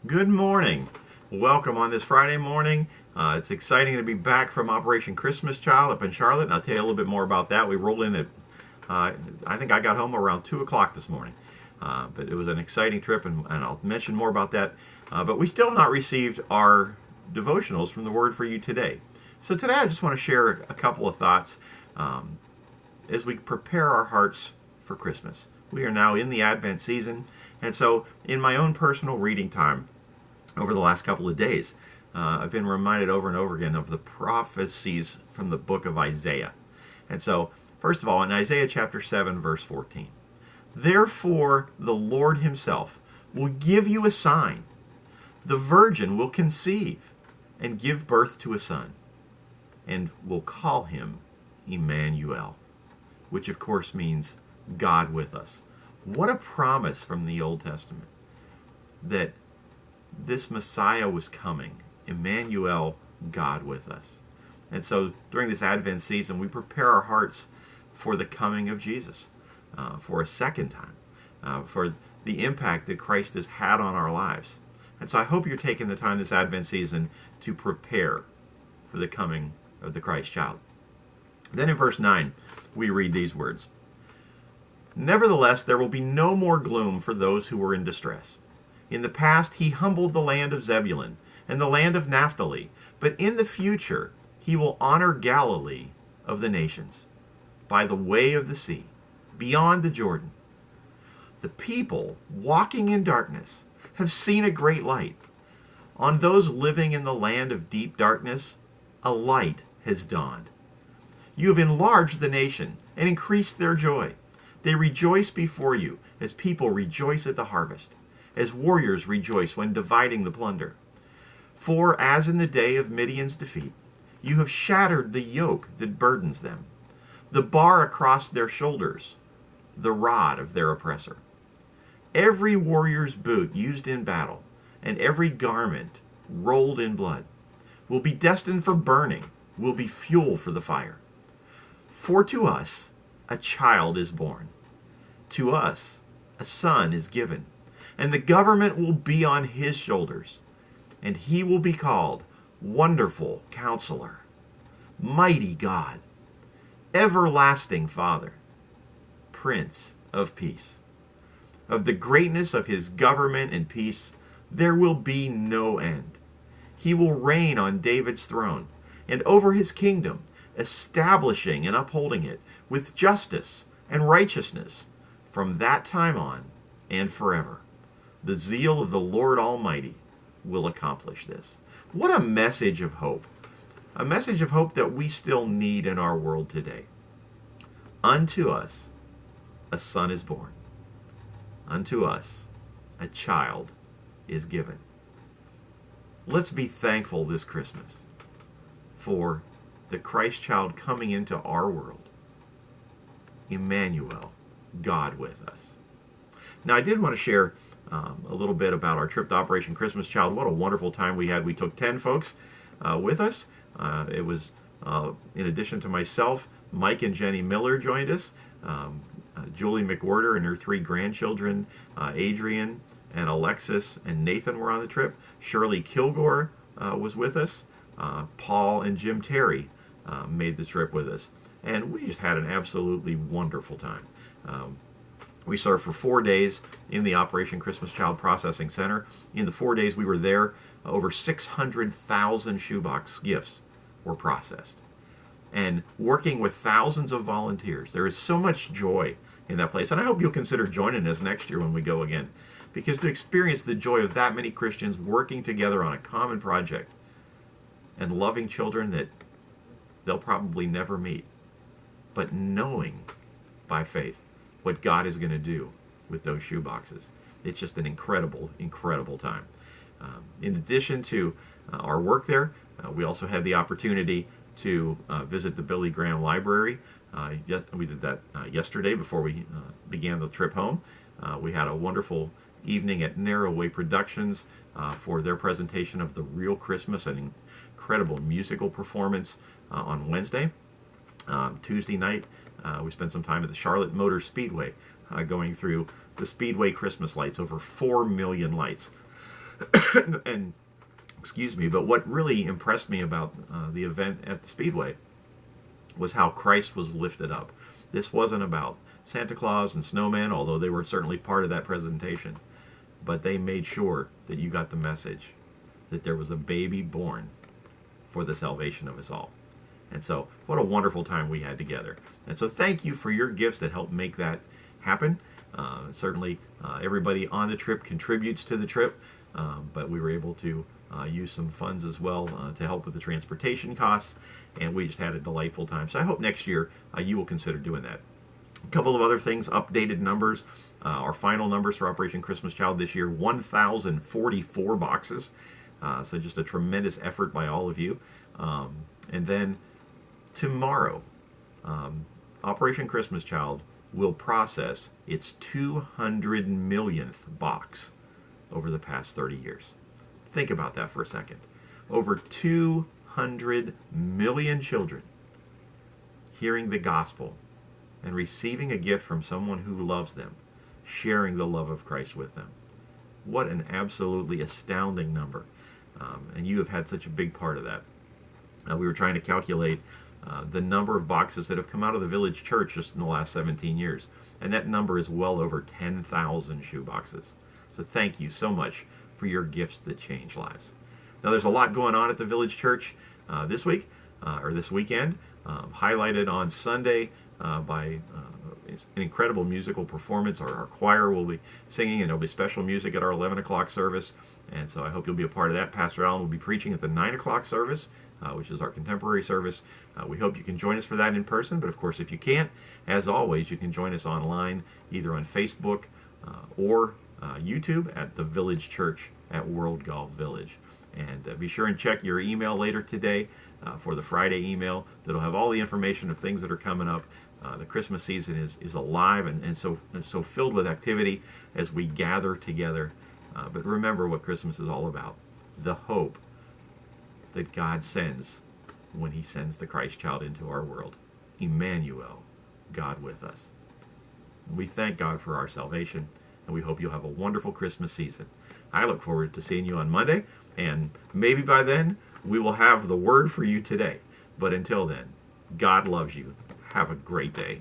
Good morning. Welcome on this Friday morning. It's exciting to be back from Operation Christmas Child up in Charlotte, and I'll tell you a little bit more about that. We rolled in at, I think I got home around 2 o'clock this morning. But it was an exciting trip, and I'll mention more about that. But we still have not received our devotionals from the Word for you today. So today I just want to share a couple of thoughts as we prepare our hearts for Christmas. We are now in the Advent season, and so in my own personal reading time over the last couple of days, I've been reminded over and over again of the prophecies from the book of Isaiah. And so, first of all, in Isaiah chapter 7, verse 14, "Therefore the Lord himself will give you a sign. The virgin will conceive and give birth to a son, and will call him Emmanuel," which of course means God with us. What a promise from the Old Testament that this Messiah was coming, Emmanuel, God with us. And so during this Advent season, we prepare our hearts for the coming of Jesus, for a second time, for the impact that Christ has had on our lives. And so I hope you're taking the time this Advent season to prepare for the coming of the Christ child. Then in verse 9, we read these words, "Nevertheless, there will be no more gloom for those who were in distress. In the past, he humbled the land of Zebulun and the land of Naphtali, but in the future, he will honor Galilee of the nations, by the way of the sea, beyond the Jordan. The people walking in darkness have seen a great light. On those living in the land of deep darkness, a light has dawned. You have enlarged the nation and increased their joy. They rejoice before you as people rejoice at the harvest, as warriors rejoice when dividing the plunder. For as in the day of Midian's defeat, you have shattered the yoke that burdens them, the bar across their shoulders, the rod of their oppressor. Every warrior's boot used in battle, and every garment rolled in blood, will be destined for burning, will be fuel for the fire. For to us a child is born. To us a son is given, and the government will be on his shoulders, and he will be called Wonderful Counselor, Mighty God, Everlasting Father, Prince of Peace. Of the greatness of his government and peace there will be no end. He will reign on David's throne and over his kingdom, establishing and upholding it with justice and righteousness from that time on and forever. The zeal of the Lord Almighty will accomplish this." What a message of hope. A message of hope that we still need in our world today. Unto us a son is born. Unto us a child is given. Let's be thankful this Christmas for the Christ child coming into our world. Emmanuel, God with us. Now, I did want to share a little bit about our trip to Operation Christmas Child. What a wonderful time we had. We took 10 folks with us. It was, in addition to myself, Mike and Jenny Miller joined us. Julie McWhorter and her 3 grandchildren, Adrian and Alexis and Nathan were on the trip. Shirley Kilgore was with us. Paul and Jim Terry made the trip with us. And we just had an absolutely wonderful time. We served for 4 days in the Operation Christmas Child Processing Center. In the 4 days we were there, over 600,000 shoebox gifts were processed. And working with thousands of volunteers, there is so much joy in that place. And I hope you'll consider joining us next year when we go again. Because to experience the joy of that many Christians working together on a common project and loving children that they'll probably never meet, but knowing by faith what God is going to do with those shoe boxes. It's just an incredible, incredible time. In addition to our work there, we also had the opportunity to visit the Billy Graham Library. We did that yesterday before we began the trip home. We had a wonderful evening at Narrowway Productions for their presentation of The Real Christmas, an incredible musical performance on Wednesday. Tuesday night, we spent some time at the Charlotte Motor Speedway going through the Speedway Christmas lights, over 4 million lights. And excuse me, but what really impressed me about the event at the Speedway was how Christ was lifted up. This wasn't about Santa Claus and snowmen, although they were certainly part of that presentation. But they made sure that you got the message that there was a baby born for the salvation of us all. And so, what a wonderful time we had together. And so, thank you for your gifts that helped make that happen. Certainly, everybody on the trip contributes to the trip, but we were able to use some funds as well to help with the transportation costs, and we just had a delightful time. So, I hope next year you will consider doing that. A couple of other things, updated numbers. Our final numbers for Operation Christmas Child this year, 1,044 boxes. So just a tremendous effort by all of you. And then tomorrow, Operation Christmas Child will process its 200 millionth box over the past 30 years. Think about that for a second. Over 200 million children hearing the gospel and receiving a gift from someone who loves them, sharing the love of Christ with them. What an absolutely astounding number. And you have had such a big part of that. We were trying to calculate the number of boxes that have come out of the village church just in the last 17 years. And that number is well over 10,000 shoe boxes. So thank you so much for your gifts that change lives. Now there's a lot going on at the village church this week, or this weekend, highlighted on Sunday by an incredible musical performance. Our choir will be singing, and there'll be special music at our 11 o'clock service. And so I hope you'll be a part of that. Pastor Allen will be preaching at the 9 o'clock service, which is our contemporary service. We hope you can join us for that in person. But of course, if you can't, as always, you can join us online, either on Facebook or YouTube at the Village Church at World Golf Village. And be sure and check your email later today for the Friday email. That'll have all the information of things that are coming up. The Christmas season is alive and so filled with activity as we gather together. But remember what Christmas is all about. The hope that God sends when he sends the Christ child into our world. Emmanuel, God with us. We thank God for our salvation, and we hope you'll have a wonderful Christmas season. I look forward to seeing you on Monday, and maybe by then we will have the word for you today. But until then, God loves you. Have a great day.